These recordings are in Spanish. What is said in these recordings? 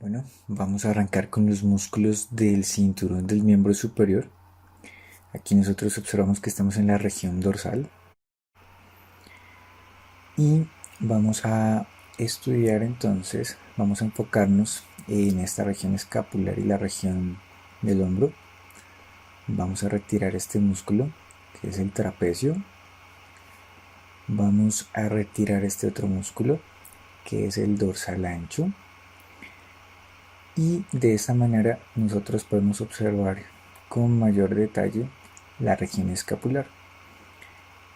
Bueno, vamos a arrancar con los músculos del cinturón del miembro superior. Aquí nosotros observamos que estamos en la región dorsal y vamos a estudiar entonces, vamos a enfocarnos en esta región escapular y la región del hombro. Vamos a retirar este músculo que es el trapecio. Vamos a retirar este otro músculo que es el dorsal ancho. Y de esta manera nosotros podemos observar con mayor detalle la región escapular.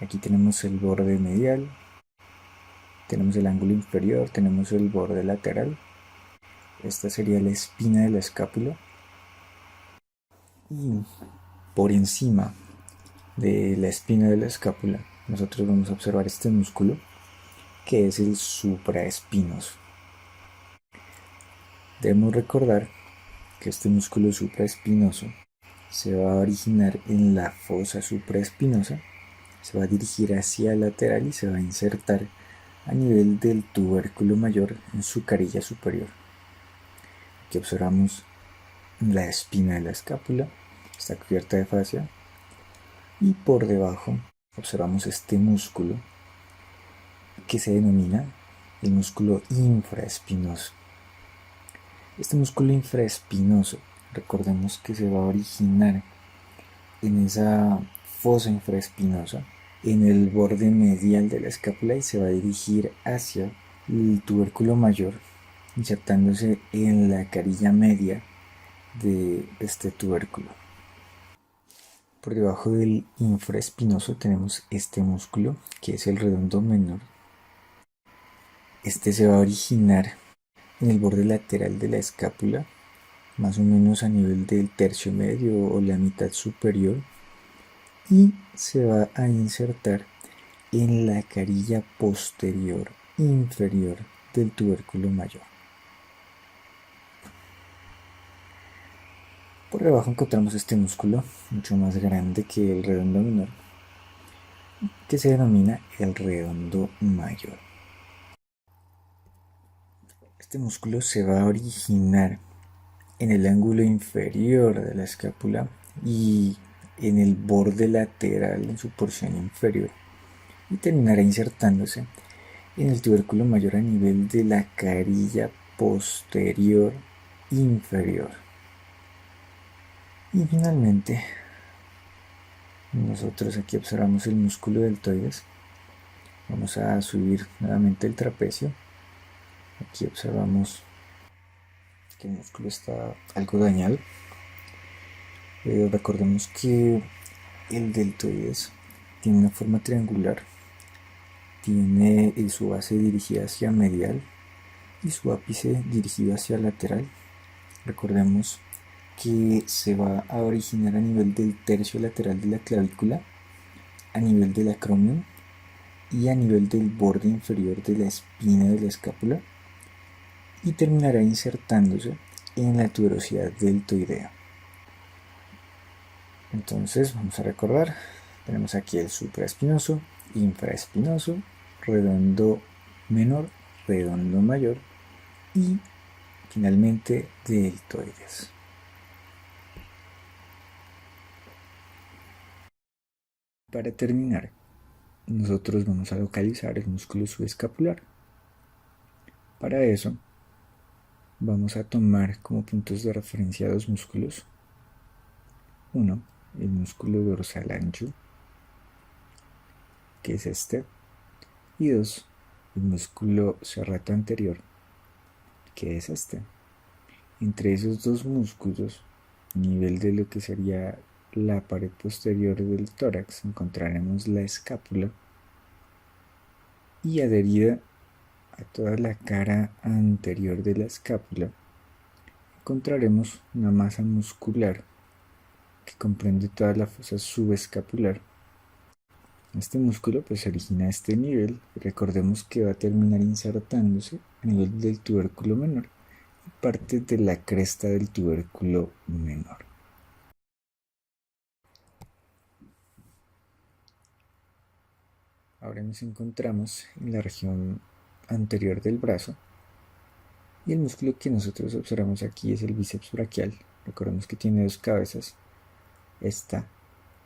Aquí tenemos el borde medial, tenemos el ángulo inferior, tenemos el borde lateral. Esta sería la espina de la escápula. Y por encima de la espina de la escápula nosotros vamos a observar este músculo que es el supraespinoso. Debemos recordar que este músculo supraespinoso se va a originar en la fosa supraespinosa, se va a dirigir hacia el lateral y se va a insertar a nivel del tubérculo mayor en su carilla superior. Aquí observamos la espina de la escápula, está cubierta de fascia, y por debajo observamos este músculo que se denomina el músculo infraespinoso. Este músculo infraespinoso, recordemos que se va a originar en esa fosa infraespinosa, en el borde medial de la escápula, y se va a dirigir hacia el tubérculo mayor, insertándose en la carilla media de este tubérculo. Por debajo del infraespinoso tenemos este músculo que es el redondo menor. Este se va a originar en el borde lateral de la escápula, más o menos a nivel del tercio medio o la mitad superior, y se va a insertar en la carilla posterior inferior del tubérculo mayor. Por debajo encontramos este músculo mucho más grande que el redondo menor, que se denomina el redondo mayor. Este músculo se va a originar en el ángulo inferior de la escápula y en el borde lateral en su porción inferior, y terminará insertándose en el tubérculo mayor a nivel de la carilla posterior inferior. Y finalmente nosotros aquí observamos el músculo deltoides. Vamos a subir nuevamente el trapecio. Aquí observamos que el músculo está algo dañado. Recordemos que el deltoides tiene una forma triangular, tiene su base dirigida hacia medial y su ápice dirigido hacia lateral. Recordemos que se va a originar a nivel del tercio lateral de la clavícula, a nivel del acromion y a nivel del borde inferior de la espina de la escápula, y terminará insertándose en la tuberosidad deltoidea. Entonces vamos a recordar, tenemos aquí el supraespinoso, infraespinoso, redondo menor, redondo mayor y finalmente deltoides. Para terminar, nosotros vamos a localizar el músculo subescapular. Para eso vamos a tomar como puntos de referencia dos músculos. Uno, el músculo dorsal ancho, que es este, y dos, el músculo serrato anterior, que es este. Entre esos dos músculos, a nivel de lo que sería la pared posterior del tórax, encontraremos la escápula, y adherida a toda la cara anterior de la escápula encontraremos una masa muscular que comprende toda la fosa subescapular. Este músculo pues se origina a este nivel, y recordemos que va a terminar insertándose a nivel del tubérculo menor y parte de la cresta del tubérculo menor. Ahora nos encontramos en la región anterior del brazo. Y el músculo que nosotros observamos aquí es el bíceps braquial. Recordemos que tiene dos cabezas. Esta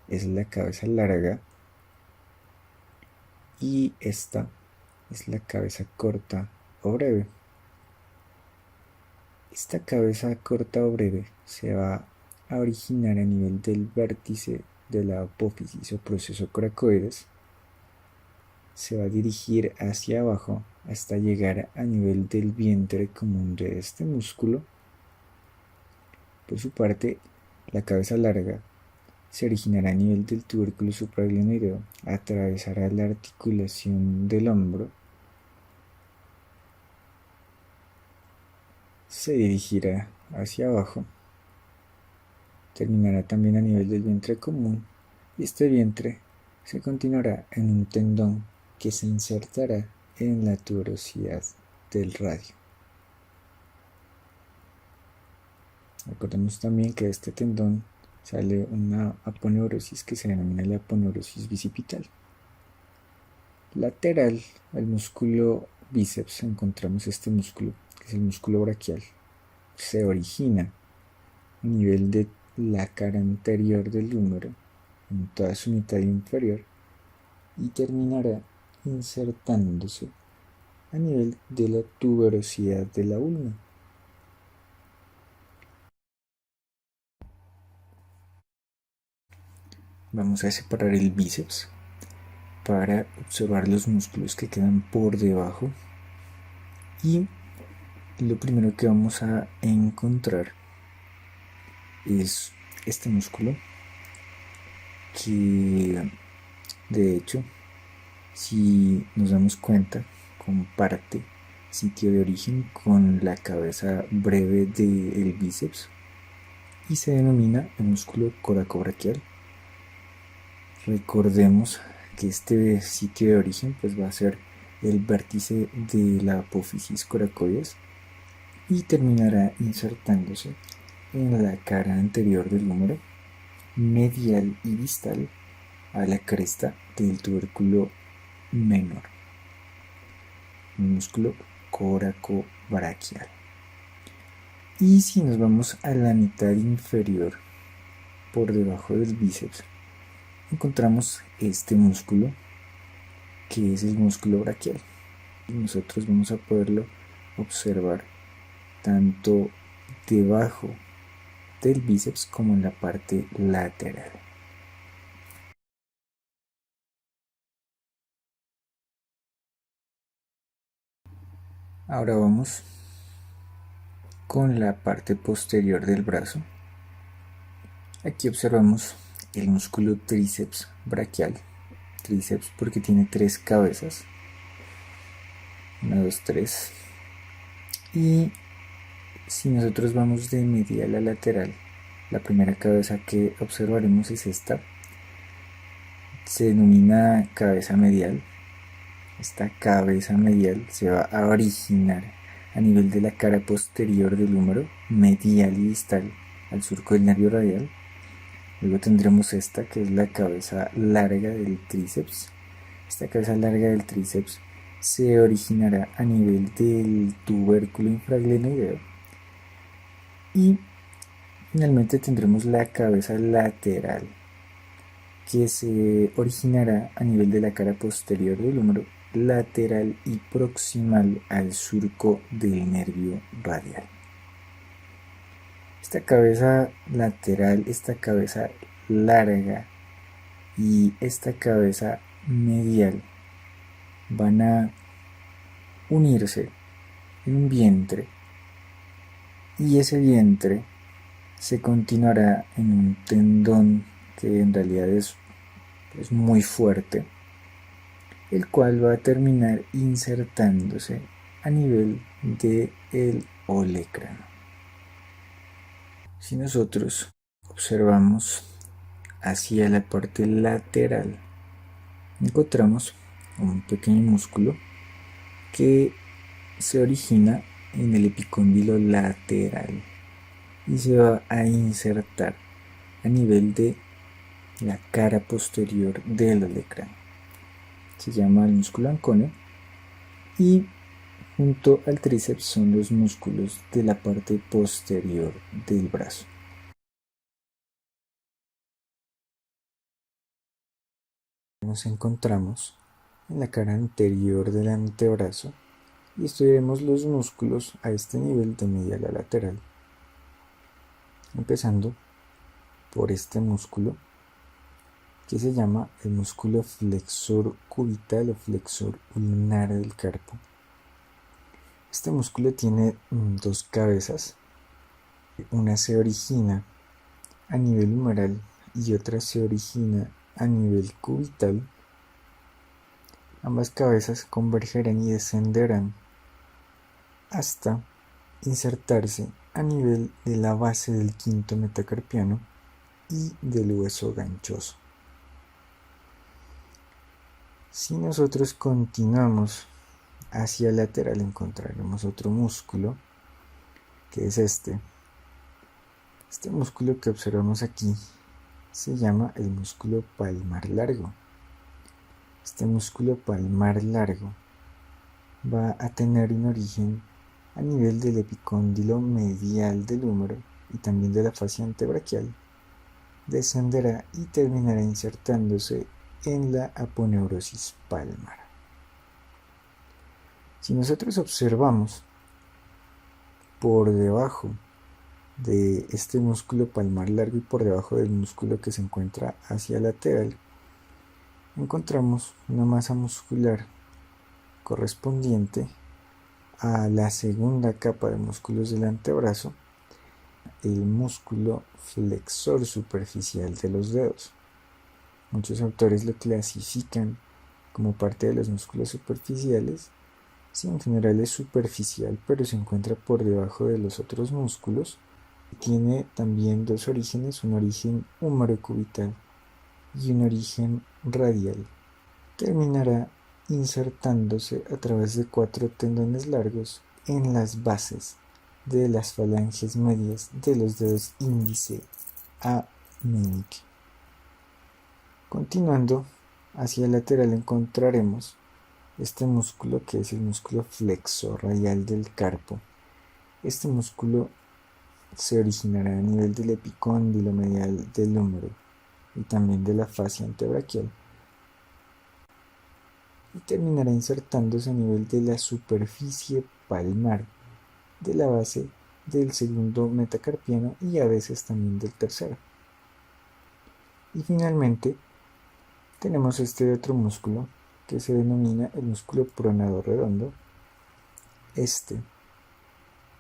es la cabeza larga y esta es la cabeza corta o breve. Esta cabeza corta o breve se va a originar a nivel del vértice de la apófisis o proceso coracoides, se va a dirigir hacia abajo hasta llegar a nivel del vientre común de este músculo. Por su parte, la cabeza larga se originará a nivel del tubérculo supraglenoideo, atravesará la articulación del hombro, se dirigirá hacia abajo, terminará también a nivel del vientre común y este vientre se continuará en un tendón que se insertará en la tuberosidad del radio. Recordemos también que de este tendón sale una aponeurosis que se denomina la aponeurosis bicipital. Lateral al músculo bíceps encontramos este músculo, que es el músculo braquial. Se origina a nivel de la cara anterior del húmero, en toda su mitad inferior, y terminará insertándose a nivel de la tuberosidad de la ulna. Vamos a separar el bíceps para observar los músculos que quedan por debajo y lo primero que vamos a encontrar es este músculo que de hecho, si nos damos cuenta, comparte sitio de origen con la cabeza breve del bíceps y se denomina el músculo coracobraquial. Recordemos que este sitio de origen pues va a ser el vértice de la apófisis coracoides y terminará insertándose en la cara anterior del húmero, medial y distal a la cresta del tubérculo menor, el músculo coracobraquial. Y si nos vamos a la mitad inferior, por debajo del bíceps, encontramos este músculo que es el músculo braquial. Y nosotros vamos a poderlo observar tanto debajo del bíceps como en la parte lateral. Ahora vamos con la parte posterior del brazo. Aquí observamos el músculo tríceps braquial. Tríceps porque tiene tres cabezas. 1, 2, 3. Y si nosotros vamos de medial a lateral, la primera cabeza que observaremos es esta. Se denomina cabeza medial. Esta cabeza medial se va a originar a nivel de la cara posterior del húmero, medial y distal al surco del nervio radial. Luego tendremos esta que es la cabeza larga del tríceps. Esta cabeza larga del tríceps se originará a nivel del tubérculo infraglenoideo. Y finalmente tendremos la cabeza lateral que se originará a nivel de la cara posterior del húmero, lateral y proximal al surco del nervio radial. Esta cabeza lateral, esta cabeza larga y esta cabeza medial van a unirse en un vientre y ese vientre se continuará en un tendón que en realidad es muy fuerte, el cual va a terminar insertándose a nivel del olecrano. Si nosotros observamos hacia la parte lateral, encontramos un pequeño músculo que se origina en el epicóndilo lateral y se va a insertar a nivel de la cara posterior del olecrano. Se llama el músculo ancone y junto al tríceps son los músculos de la parte posterior del brazo. Nos encontramos en la cara anterior del antebrazo y estudiaremos los músculos a este nivel de medial a lateral, empezando por este músculo que se llama el músculo flexor cubital o flexor ulnar del carpo. Este músculo tiene dos cabezas, una se origina a nivel humeral y otra se origina a nivel cubital. Ambas cabezas convergerán y descenderán hasta insertarse a nivel de la base del quinto metacarpiano y del hueso ganchoso. Si nosotros continuamos hacia el lateral, encontraremos otro músculo, que es este. Este músculo que observamos aquí se llama el músculo palmar largo. Este músculo palmar largo va a tener un origen a nivel del epicóndilo medial del húmero y también de la fascia antebraquial. Descenderá y terminará insertándose en la aponeurosis palmar. Si nosotros observamos por debajo de este músculo palmar largo y por debajo del músculo que se encuentra hacia lateral, encontramos una masa muscular correspondiente a la segunda capa de músculos del antebrazo, el músculo flexor superficial de los dedos. Muchos autores lo clasifican como parte de los músculos superficiales. Sí, en general es superficial, pero se encuentra por debajo de los otros músculos. Tiene también dos orígenes, un origen húmero-cubital y un origen radial. Terminará insertándose a través de 4 tendones largos en las bases de las falanges medias de los dedos índice a meñique. Continuando hacia el lateral encontraremos este músculo que es el músculo flexor radial del carpo. Este músculo se originará a nivel del epicóndilo medial del húmero y también de la fascia antebraquial y terminará insertándose a nivel de la superficie palmar de la base del segundo metacarpiano y a veces también del tercero. Y finalmente tenemos este otro músculo que se denomina el músculo pronador redondo. Este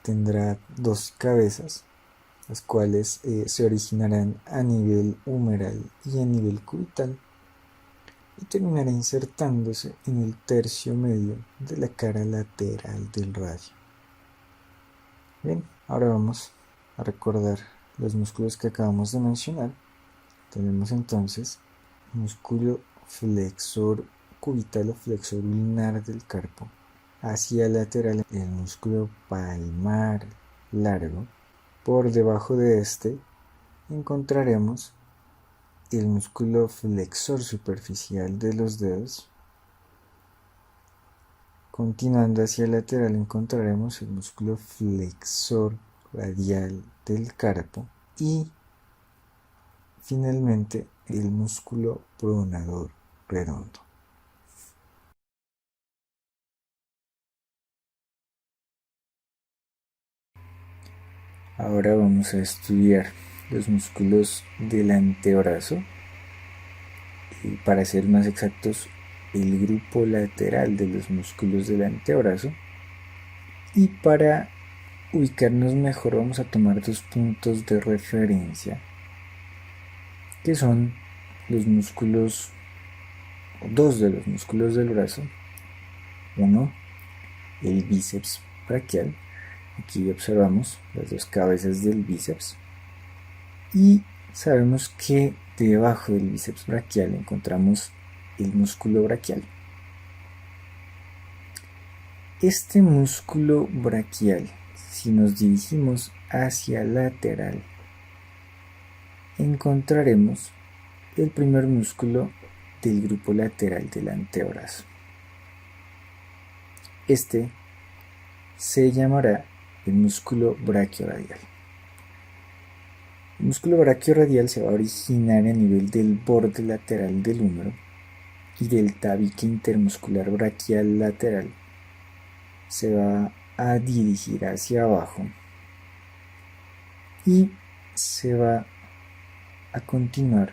tendrá dos cabezas, las cuales se originarán a nivel humeral y a nivel cubital y terminará insertándose en el tercio medio de la cara lateral del radio. Bien, ahora vamos a recordar los músculos que acabamos de mencionar. Tenemos entonces músculo flexor cubital o flexor ulnar del carpo. Hacia lateral el músculo palmar largo. Por debajo de este encontraremos el músculo flexor superficial de los dedos. Continuando hacia el lateral encontraremos el músculo flexor radial del carpo y finalmente el músculo pronador redondo. Ahora vamos a estudiar los músculos del antebrazo y, para ser más exactos, el grupo lateral de los músculos del antebrazo. Y para ubicarnos mejor vamos a tomar dos puntos de referencia, que son los músculos, dos de los músculos del brazo. Uno, el bíceps braquial. Aquí observamos las dos cabezas del bíceps y sabemos que debajo del bíceps braquial encontramos el músculo braquial. Este músculo braquial, si nos dirigimos hacia lateral, encontraremos el primer músculo del grupo lateral del antebrazo. Este se llamará el músculo braquioradial. El músculo braquioradial se va a originar a nivel del borde lateral del húmero y del tabique intermuscular braquial lateral. Se va a dirigir hacia abajo y se va a continuar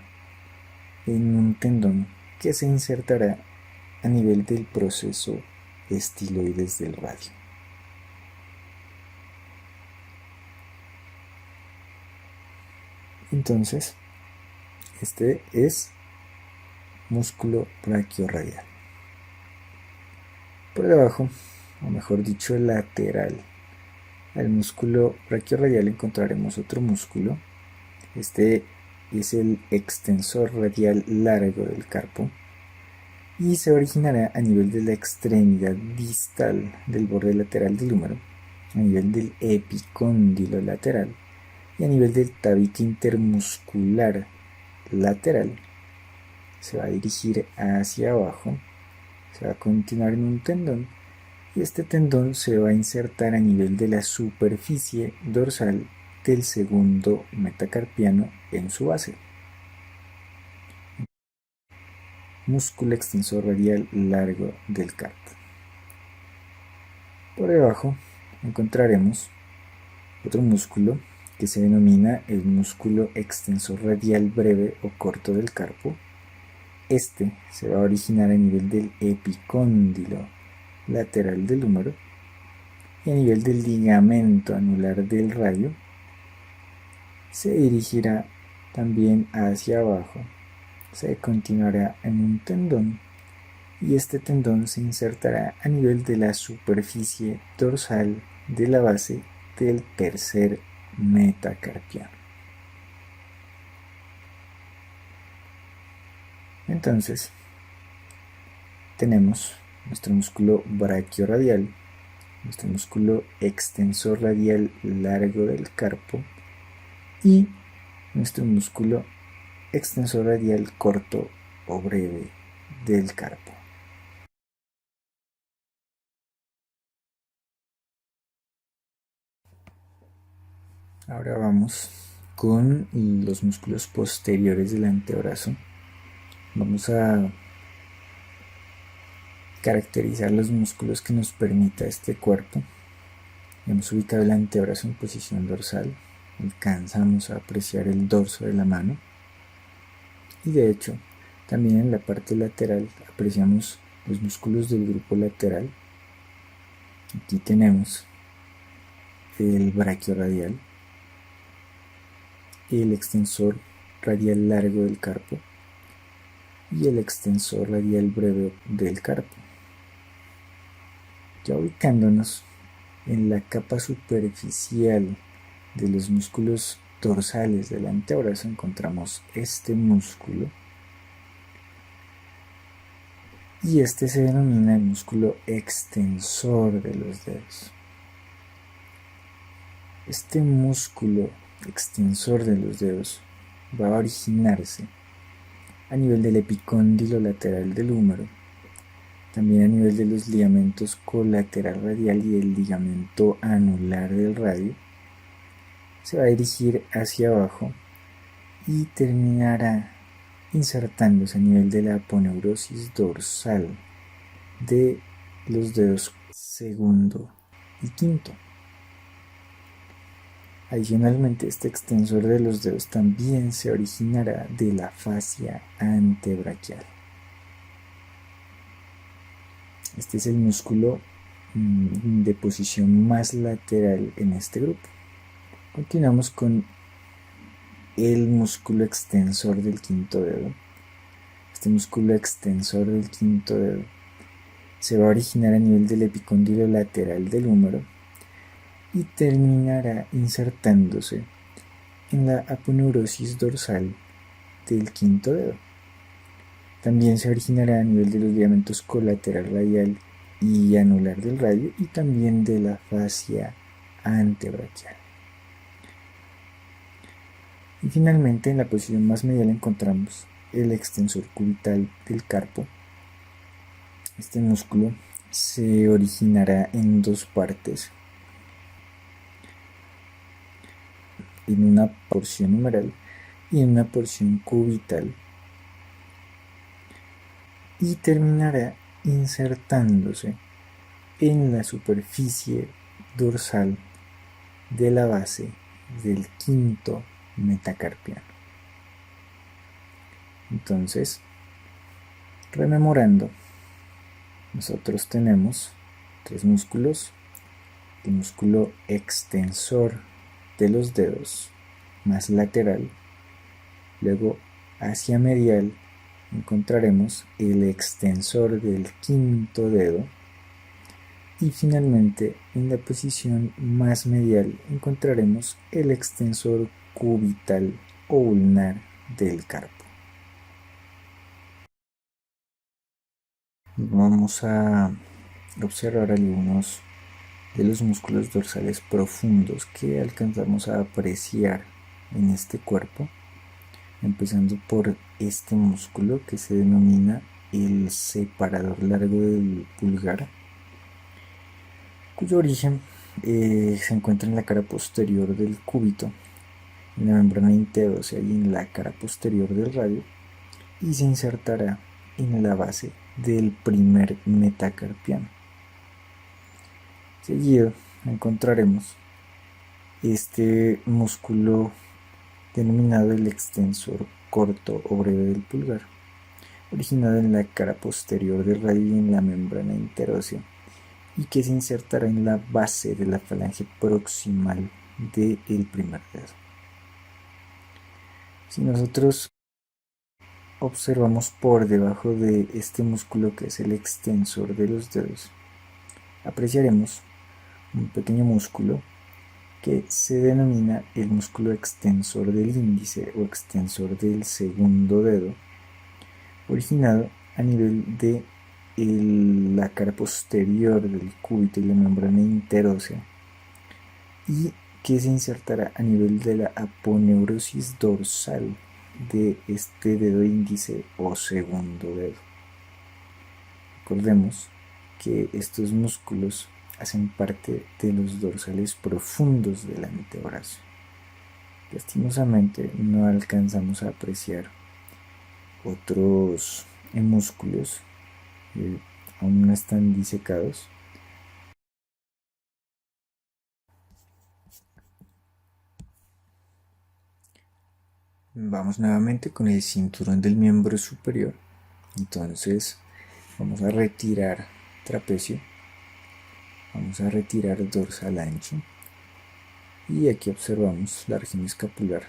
en un tendón que se insertará a nivel del proceso estiloides del radio. Entonces, este es músculo braquiorradial. Por debajo, o mejor dicho, lateral al músculo braquiorradial encontraremos otro músculo. Este es el extensor radial largo del carpo y se originará a nivel de la extremidad distal del borde lateral del húmero, a nivel del epicóndilo lateral y a nivel del tabique intermuscular lateral. Se va a dirigir hacia abajo, se va a continuar en un tendón y este tendón se va a insertar a nivel de la superficie dorsal del segundo metacarpiano en su base. Músculo extensor radial largo del carpo. Por debajo encontraremos otro músculo que se denomina el músculo extensor radial breve o corto del carpo. Este se va a originar a nivel del epicóndilo lateral del húmero y a nivel del ligamento anular del radio. Se dirigirá también hacia abajo, se continuará en un tendón y este tendón se insertará a nivel de la superficie dorsal de la base del tercer metacarpiano. Entonces, tenemos nuestro músculo braquiorradial, nuestro músculo extensor radial largo del carpo y nuestro músculo extensor radial corto o breve del carpo. Ahora vamos con los músculos posteriores del antebrazo. Vamos a caracterizar los músculos que nos permita este cuerpo. Hemos ubicado el antebrazo en posición dorsal. Alcanzamos a apreciar el dorso de la mano. Y de hecho, también en la parte lateral apreciamos los músculos del grupo lateral. Aquí tenemos el braquiorradial, el extensor radial largo del carpo y el extensor radial breve del carpo. Ya ubicándonos en la capa superficial de los músculos dorsales del antebrazo encontramos este músculo y este se denomina el músculo extensor de los dedos. Este músculo extensor de los dedos va a originarse a nivel del epicóndilo lateral del húmero, también a nivel de los ligamentos colateral radial y el ligamento anular del radio. Se va a dirigir hacia abajo y terminará insertándose a nivel de la aponeurosis dorsal de los dedos segundo y quinto. Adicionalmente, este extensor de los dedos también se originará de la fascia antebraquial. Este es el músculo de posición más lateral en este grupo. Continuamos con el músculo extensor del quinto dedo. Este músculo extensor del quinto dedo se va a originar a nivel del epicóndilo lateral del húmero y terminará insertándose en la aponeurosis dorsal del quinto dedo. También se originará a nivel de los ligamentos colateral radial y anular del radio y también de la fascia antebraquial. Y finalmente, en la posición más medial encontramos el extensor cubital del carpo. Este músculo se originará en dos partes. en una porción humeral y en una porción cubital, y terminará insertándose en la superficie dorsal de la base del quinto metacarpiano. Entonces, rememorando, nosotros tenemos tres músculos: el músculo extensor de los dedos más lateral, luego hacia medial encontraremos el extensor del quinto dedo, y finalmente en la posición más medial encontraremos el extensor cubital o ulnar del carpo. Vamos a observar algunos de los músculos dorsales profundos que alcanzamos a apreciar en este cuerpo, empezando por este músculo que se denomina el separador largo del pulgar, cuyo origen se encuentra en la cara posterior del cúbito, en la membrana interósea y en la cara posterior del radio, y se insertará en la base del primer metacarpiano. Seguido encontraremos este músculo denominado el extensor corto o breve del pulgar, originado en la cara posterior del radio y en la membrana interósea, y que se insertará en la base de la falange proximal del primer dedo. Si nosotros observamos por debajo de este músculo, que es el extensor de los dedos, apreciaremos un pequeño músculo que se denomina el músculo extensor del índice o extensor del segundo dedo, originado a nivel de la cara posterior del cúbito y la membrana interósea, y que se insertará a nivel de la aponeurosis dorsal de este dedo índice o segundo dedo. Recordemos que estos músculos hacen parte de los dorsales profundos del antebrazo. Lastimosamente no alcanzamos a apreciar otros músculos, aún no están disecados. Vamos nuevamente con el cinturón del miembro superior. Entonces vamos a retirar trapecio, vamos a retirar dorsal ancho, y aquí observamos la región escapular,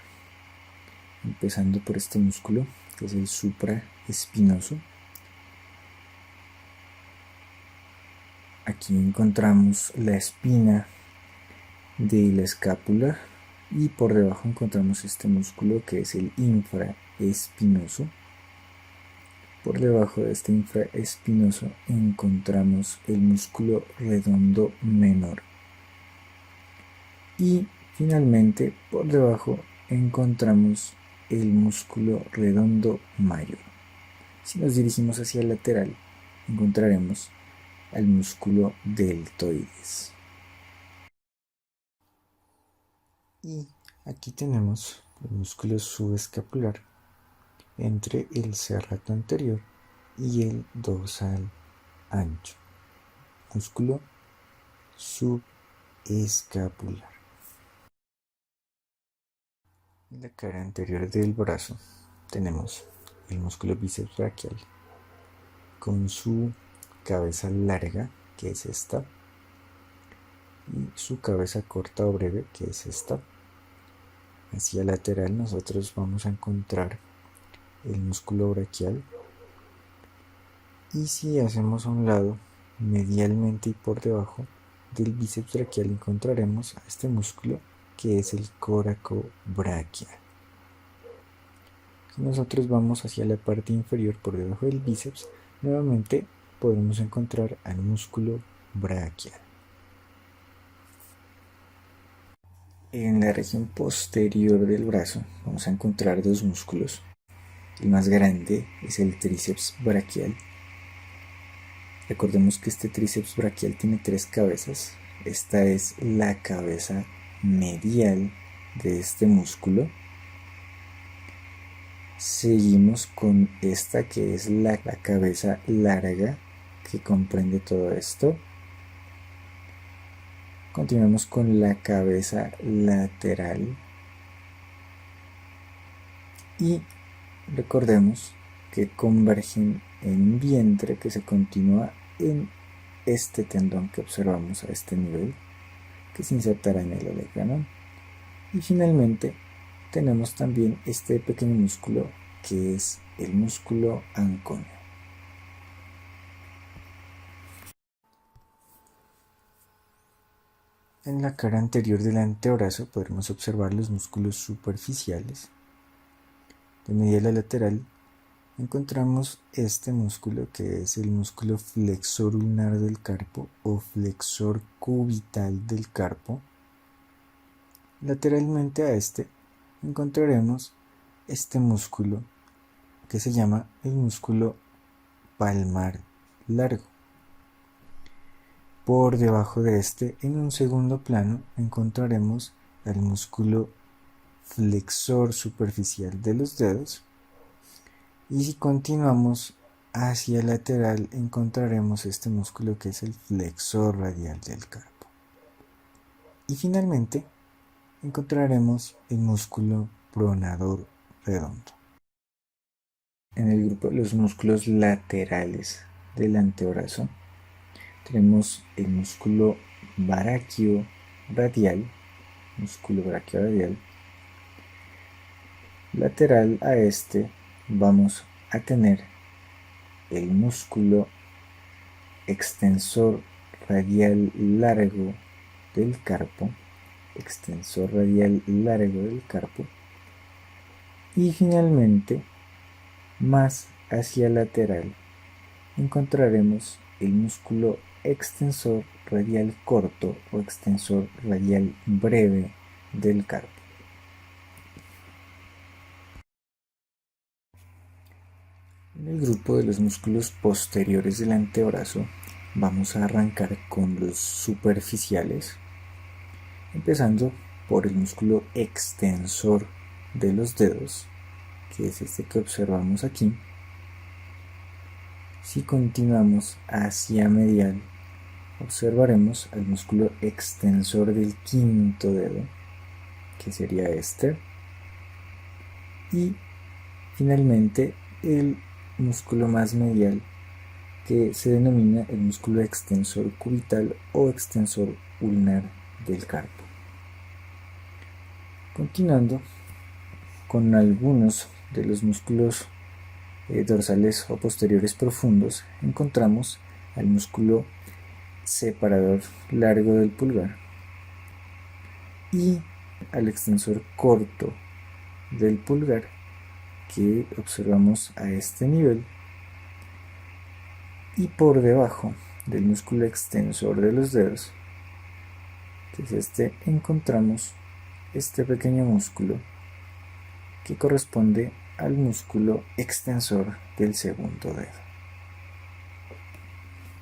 empezando por este músculo que es el supraespinoso. Aquí encontramos la espina de la escápula, y por debajo encontramos este músculo que es el infraespinoso. Por debajo de este infraespinoso encontramos el músculo redondo menor, y finalmente por debajo encontramos el músculo redondo mayor. Si nos dirigimos hacia el lateral encontraremos al músculo deltoides. Y aquí tenemos el músculo subescapular entre el serrato anterior y el dorsal ancho, músculo subescapular. En la cara anterior del brazo tenemos el músculo bíceps braquial con su cabeza larga, que es esta, y su cabeza corta o breve, que es esta. Hacia lateral nosotros vamos a encontrar el músculo braquial, y si hacemos a un lado, medialmente y por debajo del bíceps braquial, encontraremos a este músculo que es el coracobraquial. Si nosotros vamos hacia la parte inferior por debajo del bíceps, nuevamente podemos encontrar al músculo braquial. En la región posterior del brazo vamos a encontrar dos músculos. El más grande es el tríceps braquial. Recordemos que este tríceps braquial tiene tres cabezas. Esta es la cabeza medial de este músculo. Seguimos con esta que es la cabeza larga que comprende todo esto. Continuamos con la cabeza lateral y recordemos que convergen en un vientre que se continúa en este tendón que observamos a este nivel, que se insertará en el olecranon. Y finalmente tenemos también este pequeño músculo que es el músculo anconio. En la cara anterior del antebrazo podremos observar los músculos superficiales. De medial a lateral encontramos este músculo que es el músculo flexor ulnar del carpo o flexor cubital del carpo. Lateralmente a este encontraremos este músculo que se llama el músculo palmar largo. Por debajo de este, en un segundo plano, encontraremos el músculo flexor superficial de los dedos. Y si continuamos hacia el lateral, encontraremos este músculo que es el flexor radial del carpo. Y finalmente, encontraremos el músculo pronador redondo. En el grupo de los músculos laterales del antebrazo tenemos el músculo braquioradial, Lateral a este vamos a tener el músculo extensor radial largo del carpo, y finalmente, más hacia lateral, encontraremos el músculo extensor radial corto o extensor radial breve del carpo. En el grupo de los músculos posteriores del antebrazo vamos a arrancar con los superficiales, empezando por el músculo extensor de los dedos, que es este que observamos aquí. Si continuamos hacia medial, observaremos al músculo extensor del quinto dedo, que sería este, y finalmente el músculo más medial, que se denomina el músculo extensor cubital o extensor ulnar del carpo. Continuando con algunos de los músculos dorsales o posteriores profundos, encontramos al músculo separador largo del pulgar y al extensor corto del pulgar, que observamos a este nivel, y por debajo del músculo extensor de los dedos, que es este, encontramos este pequeño músculo que corresponde al músculo extensor del segundo dedo.